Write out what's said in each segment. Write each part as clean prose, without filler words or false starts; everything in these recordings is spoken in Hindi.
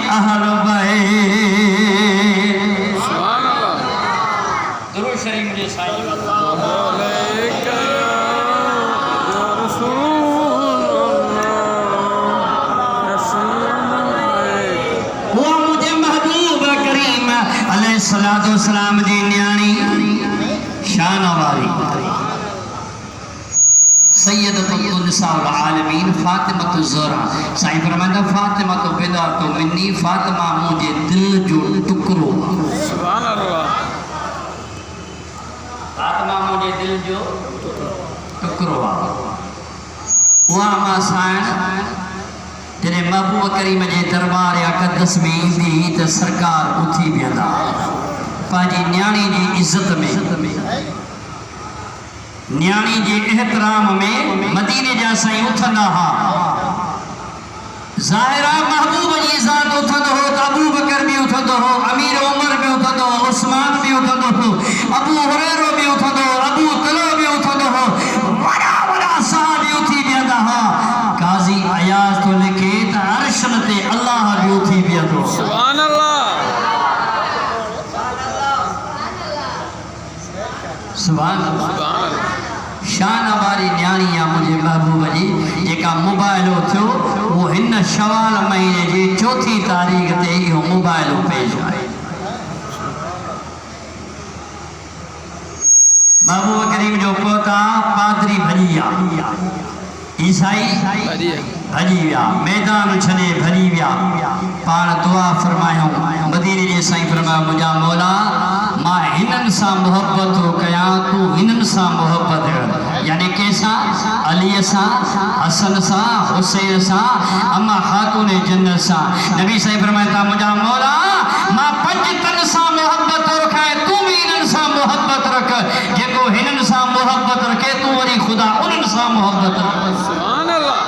अहल बैत। सुभान अल्लाह। दुरूद शरीफ मुझे साईं सलातो सलाम दी न्याणी शान वाली सैयदतुन निसाउल आलमीन फातिमतु ज़हरा। साईं फरमांदा फातिमतु बिदातु मिन्नी, फातिमा मुझे दिल जो टुकरो। सुभान अल्लाह। फातिमा मुझे दिल जो टुकरो। वहाँ मां साईं जॾहिं महबूब करीम जे दरबार या क़दस में ईंदी त सरकार उथी वेंदा पंहिंजी न्याणी जी इज़त में, न्याणी जे एहतराम में मदीने जा साईं उथंदा हा। ज़ाहिरा महबूब जी ज़ात उथंदो हो त अबू बकर भी उथंदो हो, अमीर उमर भी उथंदो हो, उस्मान भी उथंदो हो, अबू हुरैरा भी उथंदो हो, अबू तलहा भी उथंदो हो, वॾा वॾा सहाबी उथी वेंदा हा। काज़ी अयाज़ तो लिखे त अर्शन ते अल्लाह भी उथी वेंदो। सुभान अल्लाह। सुभान अल्लाह। शान वारी न्याणी आहे मुंहिंजे महबूब जी। जेका मोबाइलो थियो वो हिन शवाल महीने जी 4 तारीख़ ते इहो मोबाइलो पेश आहे। महबूब करीम जो पोता पादरी भॼी विया, ईसाई भॼी विया, मैदान छॾे भॼी विया। पाण दुआ फरमायूं, मदीने जे साईं फरमायो मुंहिंजा मौला मां हिननि सां मोहब्बत कयां, तूं हिननि सां मोहब्बत कर। यानी कंहिंसां? अलीअ सां, हसन सां, हुसैन सां, अम्मा ख़ातून जन्नत सां। नबी साईं फरमायो था मुंहिंजा मौला मां 5 तन सां मोहब्बत रखां, तूं बि हिननि सां मोहब्बत रख। जेको हिननि सां मोहब्बत रखे तूं वरी ख़ुदा उन्हनि सां मोहब्बत रख। सुभान अल्लाह।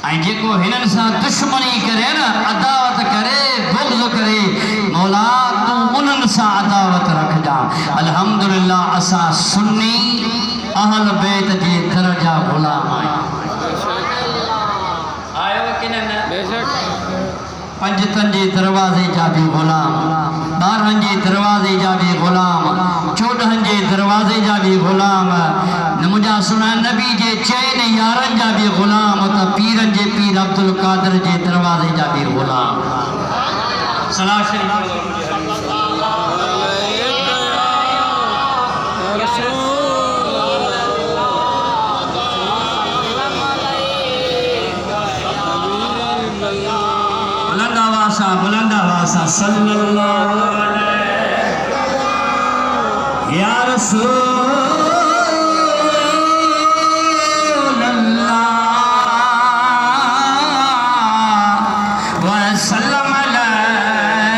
ऐं जेको हिननि सां दुश्मनी करे न, अदावत करे, बुग़्ज़ करे, मौला तूं उन्हनि सां अदावत रखजा। अल्हम्दुलिल्लाह असां सुन्नी अहल बैत जे दर जा ग़ुलाम आहियूं। आयो कि न? बेशक। 5 तन जे दरवाज़े जा भी ग़ुलाम, 12 जे दरवाज़े जा भी ग़ुलाम, 14 जे दरवाज़े जा भी ग़ुलाम। मुंहिंजा सुना नबी जे चैन यारनि जा भी ग़ुलाम, त पीरनि जे पीर अब्दुल कादिर जे दरवाज़े जा भी ग़ुलाम। सलाह शरीफ बुलंदा वासा सल्लल्लाहु अलैहि या रसूल अल्लाह व सल्लम अलैका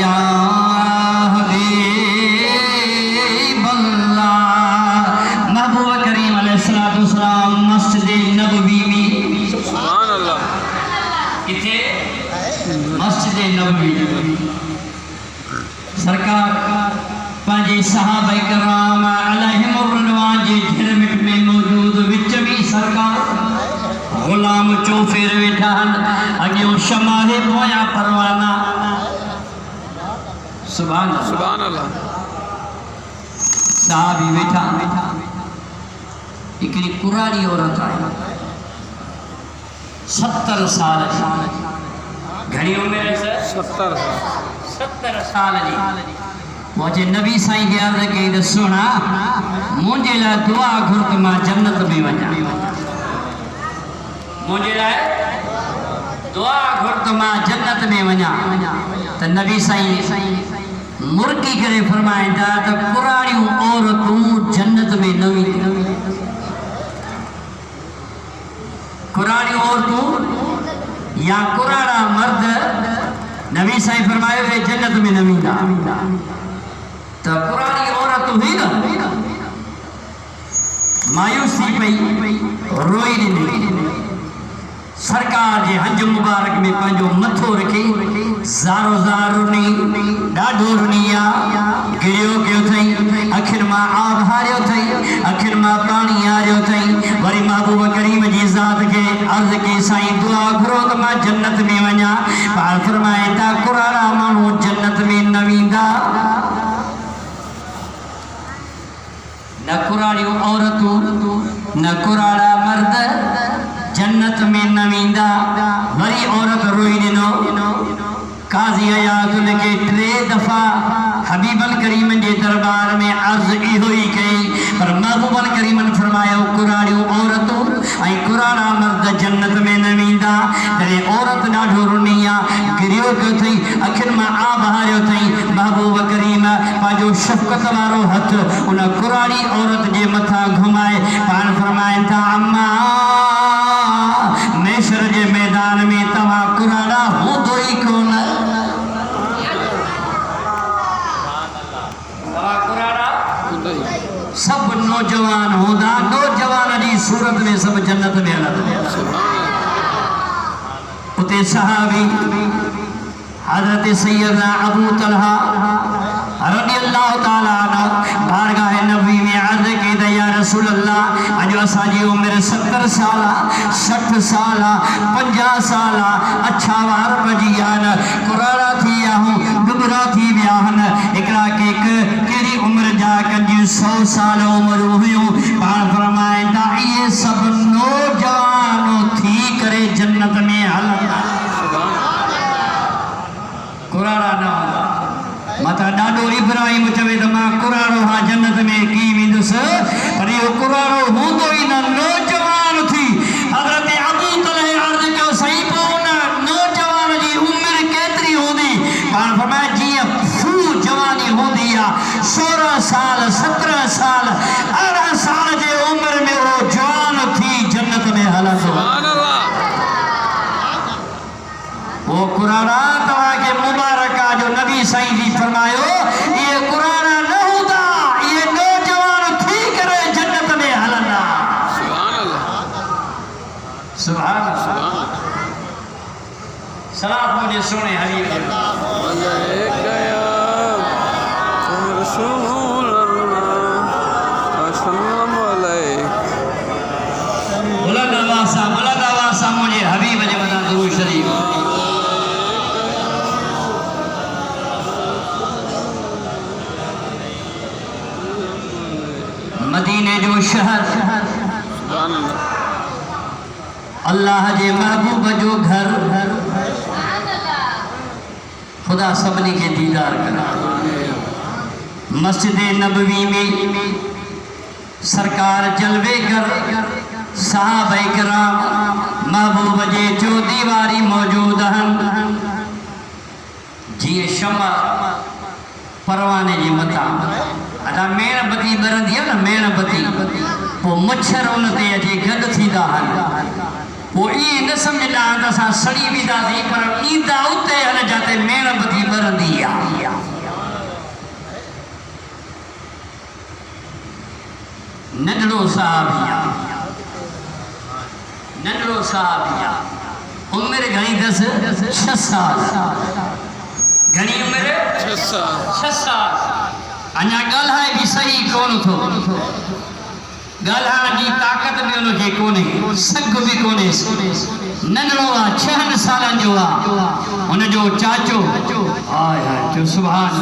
या हबीब अल्लाह। महबूब करीम अलैहिस्सलातु वस्सलाम मस्जिद नबवी में मस्जिद नबवी सरकार पंहिंजे सहाबा किराम अलैहिमुर रिज़वान जे झिरमिट में मौजूद, विच में सरकार ग़ुलाम चौफेर वेठा आहिनि, अॻियों शमाहे पोयां परवाना। सुभान अल्लाह। साहबी वेठा, हिकिड़ी कुरारी औरत आहे 70 साल जी। घणी उम्र है सर? 70 साल जी। मुझे नबी साईं खे अर्ज़ कई त सुना मुंहिंजे लाइ दुआ घुर त मां जन्नत में वञा, मुंहिंजे लाइ दुआ घुर त मां जन्नत में वञा। त नबी साईं मुर्गी करे फरमाईंदा त कुराड़ियूं औरतूं जन्नत में न वेंदियूं। कुराड़ियूं औरतूं या कुराड़ा मर्द नबी साईं फरमाए वे जन्नत में न वेंदा। त कुराड़ी औरत हुई न मायूसी पई, रोई ॾिनी। सरकार जे हंज मुबारक में पंहिंजो मथो रखी ज़ारो ज़ार रुनी, ॾाढो रुनी आहे, गिरियो कयो अथई, अखियुनि मां आब हारियो अथई, अखियुनि मां पाणी हारियो अथई। वरी महबूब करीम जी ज़ात के अर्ज़ की साईं दुआ घुरो त मां जन्नत में वञा पाण फरमाए था कुराड़ा माण्हू जन्नत में न वेंदा न कुराड़ियूं औरतूं न कुराड़ा मर्द जन्नत में न वेंदा वरी औरत रोई ॾिनो काज़ी अयाज़ुल के 3 दफ़ा हबीबल करीम जे दरबार में अर्ज़ इहो ई कई पर महबूबल करीमन फरमायो कुराड़ियूं औरतूं ऐं कुराड़ा मर्द जन्नत में न वेंदा तॾहिं औरत ॾाढो रुनी आहे गिरियो पियो अथई अखियुनि मां आब हारियो अथई महबूब करीम पंहिंजो शफ़क़त वारो हथ उन कुराड़ी औरत जे मथां घुमाए पाण फरमाइनि था अम्मा मैशर जे मैदान में तव्हां कुराड़ा हूंदो ई कोन सब नौजवान होंदा नौजवान जी सूरत में सब जन्नत में हलंदा उते सहाबी हजरत सैयदना अबू तलहा रज़ी अल्लाह ताला अन्हु बारगाह नबी में अर्ज़ की त या रसूल अल्लाह अॼु असांजी उमिरि 70 साल 60 साल 50 साल अच्छा वार बजी आहिनि कुराड़ा थी विया आहियूं दुबरा थी विया आहिनि हिकिड़ा केक कहिड़ी उमिरि जा कंदियूं 100 साल उमिरि हुयूं पाण फरमाइनि था इहे सभु नौजवान थी करे जन्नत में हलंदा कुराड़ा न हूंदा मथा ॾाढो इब्राहिम चवे त मां कुराड़ो हा जन्नत में की वेंदुसि पर इहो कुराड़ो हूंदो ई न नौजवान थी हज़रत अबू तलहा अर्ज़ कयो सही पोइ उन नौजवान जी उमिरि केतिरी हूंदी पाण फरमाए जीअं फू जवानी हूंदी आहे 16 साल 17 साल 18 साल जे उमिरि में उहो जवान थी जन्नत में हलंदो वो कुराड़ा तव्हांखे मुबारक आहे जो नबी साईं जी फरमायो ये कुराड़ा न हूंदा ये नौजवान थी करे जन्नत में हलंदा सुभान अल्लाह सलात मुझे सुने हबीब बुलंद आवाज़ मुझे हबीब जे मथां दुरूद शरीफ मदीने जो शहर अल्लाह जे महबूब जो घर खुदा सभिनी खे दीदार करा मस्जिद नबवी में सरकार जलवे कर साहबा किराम महबूब जे जो दीवारी मौजूद आहिनि जीअं शमा परवाने जे मथां अदा मेणबती ॿरंदी आहे न मेणबती पोइ मच्छर उन ते अचे गॾु थींदा आहिनि पोइ ईअं न सम्झंदा आहिनि त असां सड़ी वेंदासीं पर ईंदा उते आहिनि जिते मेणबती ॿरंदी आहे नंढड़ो साहबी आहे उमिरि घणी अथसि 6 साल घणी उमिरि 6 साल अञा ॻाल्हाए बि सही कोन थो ॻाल्हाइण जी ताक़त बि उनखे कोन्हे सघ बि कोन्हे नंढड़ो आहे 6 सालनि जो आहे हुनजो चाचो हाय हाय जो सुभान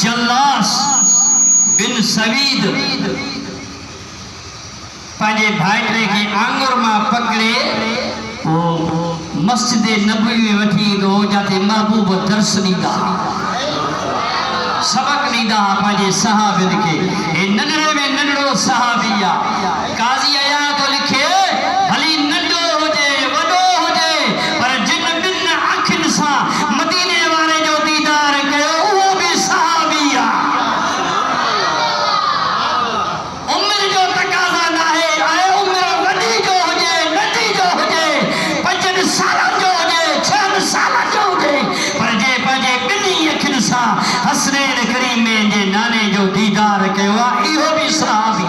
जल्लास बिन सवीद पंहिंजे भाइटे खे आंगुर मां पकड़े पोइ मस्जिद नबवी में वठी ईंदो जिते महबूब दर्स ॾींदा सबक ॾींदा पंहिंजे सहाबियुनि खे हे नंढड़े में नंढड़ो सहाबी आहे काज़ी आया तो लिखे भली नंढो हुजे वॾो हुजे पर जिन ॿिनि अखियुनि सां मदीने वारे जो दीदार कयो उहो बि सहाबी आहे उमिरि जो तक़ाज़ा न आहे ऐं उमिरि वॾी जो हुजे नंढी जो हुजे 5 सालनि जो हुजे 6 सालनि जो हुजे पर जे पंहिंजे ॿिन्ही अखियुनि सां हसनैन करीम जे नाने जो दीदार कयो आहे इहो बि सहाबी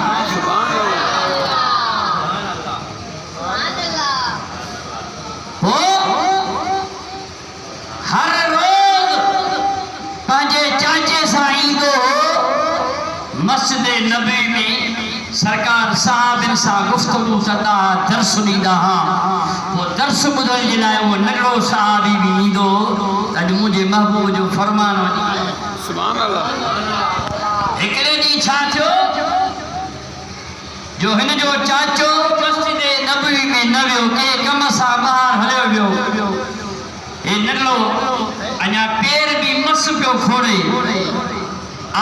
सां गुफ़्तगू कंदा दर्स ॾींदा पोइ दर्स ॿुधण जे लाइ उहो नंढड़ो सहाबी बि ईंदो। अॼु मुंहिंजे महबूब जो फरमान वञी सुभान अल्लाह। हिकिड़े ॾींहुं छा थियो जो हिन जो चाचो मस्जिद नबवी में न वियो, कंहिं कम सां ॿाहिरि हलियो वियो। हे नंढड़ो अञा पेर बि मस पियो खोड़े।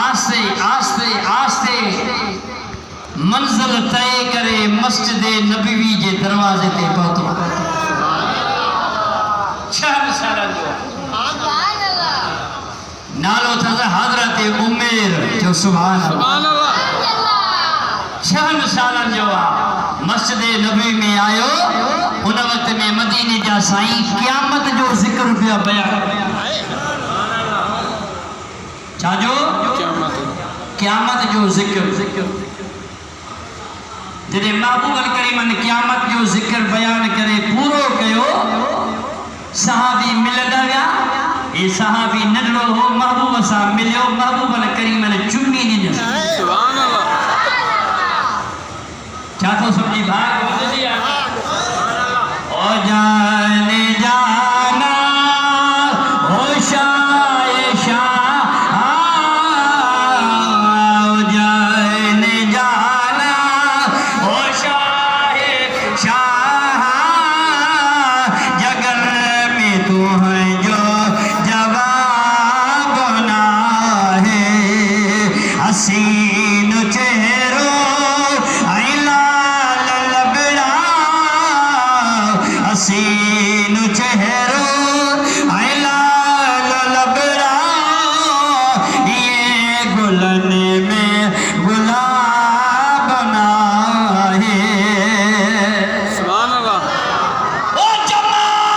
आस्ते आस्ते आस्ते मंज़िल तय करे मस्जिद नबवी जे दरवाज़े ते पहुतो। 6 सालनि जो नालो अथसि हज़रत उमेर जो। सुभान सुभान अल्लाह। अल्लाह। 6 सालनि जो आहे। मस्जिद नबवी में आयो। उन वक़्त में मदीने जा साईं क़यामत जो ज़िक्र पिया बयान। छा जो? क़यामत जो ज़िक्र। जॾहिं महबूब करीम ने क़यामत जो ज़िक्र बयान करे पूरो कयो, सहाबी मिलंदा विया। ये सहाबी नंढड़ो हो, महबूब सां मिलियो। महबूब करीम ने चुमी ॾिनी। सुभान अल्लाह। छा थो सम्झी भाग वधंदी आहे। ओ जाने जाना हो शाह शाह, ओ जाने जाना हो शाह शाह, जगर में तू है जो जवाब ना है, हसीन चेहरो लाल लबड़ा, हसीन